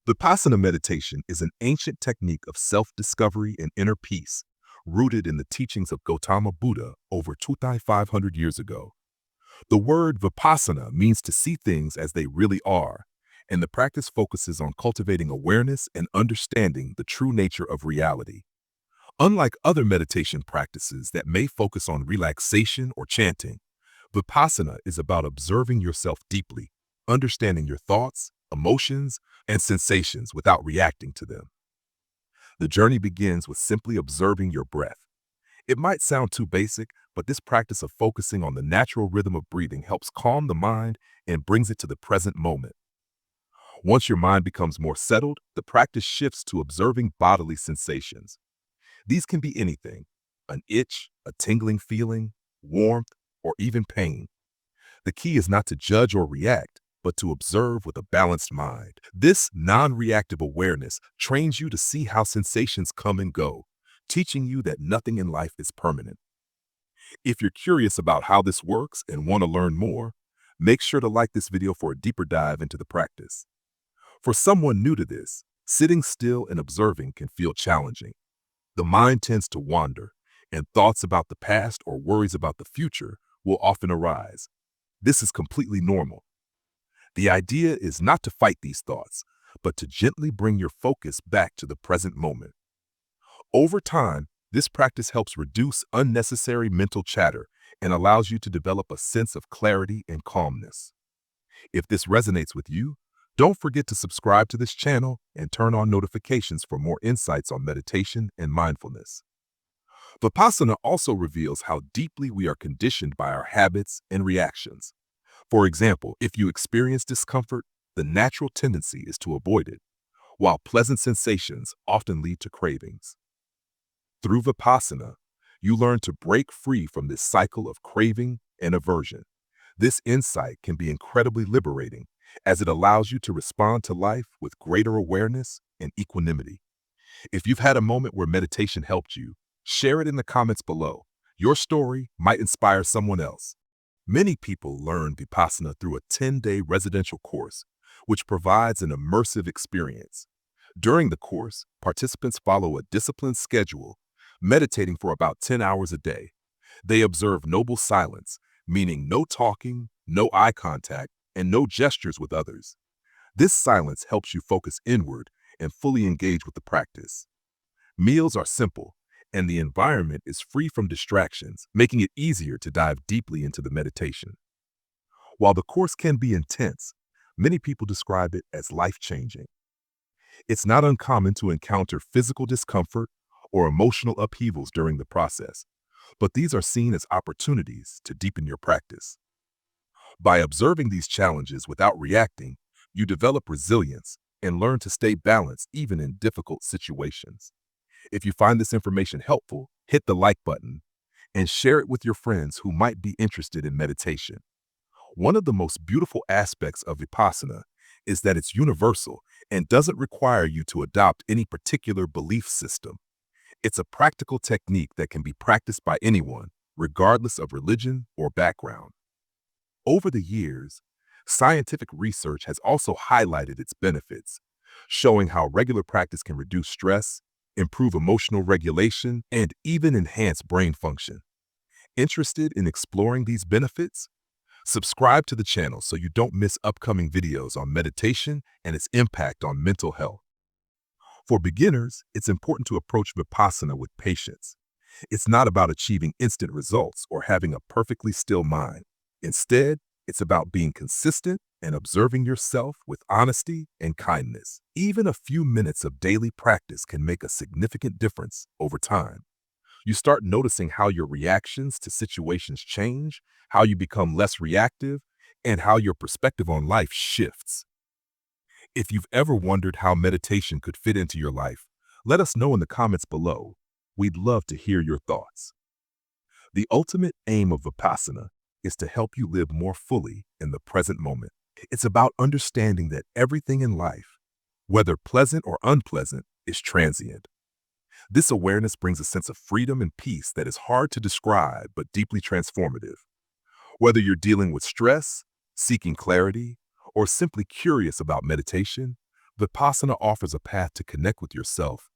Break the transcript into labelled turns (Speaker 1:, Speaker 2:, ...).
Speaker 1: Vipassana meditation is an ancient technique of self-discovery and inner peace, rooted in the teachings of Gautama Buddha over 2,500 years ago. The word Vipassana means to see things as they really are, and the practice focuses on cultivating awareness and understanding the true nature of reality. Unlike other meditation practices that may focus on relaxation or chanting, Vipassana is about observing yourself deeply, understanding your thoughts, emotions, and sensations without reacting to them. The journey begins with simply observing your breath. It might sound too basic, but this practice of focusing on the natural rhythm of breathing helps calm the mind and brings it to the present moment. Once your mind becomes more settled, the practice shifts to observing bodily sensations. These can be anything: an itch, a tingling feeling, warmth, or even pain. The key is not to judge or react, but to observe with a balanced mind. This non-reactive awareness trains you to see how sensations come and go, teaching you that nothing in life is permanent. If you're curious about how this works and want to learn more, make sure to like this video for a deeper dive into the practice. For someone new to this, sitting still and observing can feel challenging. The mind tends to wander, and thoughts about the past or worries about the future will often arise. This is completely normal. The idea is not to fight these thoughts, but to gently bring your focus back to the present moment. Over time, this practice helps reduce unnecessary mental chatter and allows you to develop a sense of clarity and calmness. If this resonates with you, don't forget to subscribe to this channel and turn on notifications for more insights on meditation and mindfulness. Vipassana also reveals how deeply we are conditioned by our habits and reactions. For example, if you experience discomfort, the natural tendency is to avoid it, while pleasant sensations often lead to cravings. Through Vipassana, you learn to break free from this cycle of craving and aversion. This insight can be incredibly liberating, as it allows you to respond to life with greater awareness and equanimity. If you've had a moment where meditation helped you, share it in the comments below. Your story might inspire someone else. Many people learn Vipassana through a 10-day residential course, which provides an immersive experience. During the course, participants follow a disciplined schedule, meditating for about 10 hours a day. They observe noble silence, meaning no talking, no eye contact, and no gestures with others. This silence helps you focus inward and fully engage with the practice. Meals are simple, and the environment is free from distractions, making it easier to dive deeply into the meditation. While the course can be intense, many people describe it as life-changing. It's not uncommon to encounter physical discomfort or emotional upheavals during the process, but these are seen as opportunities to deepen your practice. By observing these challenges without reacting, you develop resilience and learn to stay balanced even in difficult situations. If you find this information helpful, hit the like button and share it with your friends who might be interested in meditation. One of the most beautiful aspects of Vipassana is that it's universal and doesn't require you to adopt any particular belief system. It's a practical technique that can be practiced by anyone, regardless of religion or background. Over the years, scientific research has also highlighted its benefits, showing how regular practice can reduce stress, improve emotional regulation, and even enhance brain function. Interested in exploring these benefits? Subscribe to the channel so you don't miss upcoming videos on meditation and its impact on mental health. For beginners, it's important to approach Vipassana with patience. It's not about achieving instant results or having a perfectly still mind. Instead, it's about being consistent and observing yourself with honesty and kindness. Even a few minutes of daily practice can make a significant difference over time. You start noticing how your reactions to situations change, how you become less reactive, and how your perspective on life shifts. If you've ever wondered how meditation could fit into your life, let us know in the comments below. We'd love to hear your thoughts. The ultimate aim of Vipassana is to help you live more fully in the present moment. It's about understanding that everything in life, whether pleasant or unpleasant, is transient. This awareness brings a sense of freedom and peace that is hard to describe but deeply transformative. Whether you're dealing with stress, seeking clarity, or simply curious about meditation, Vipassana offers a path to connect with yourself,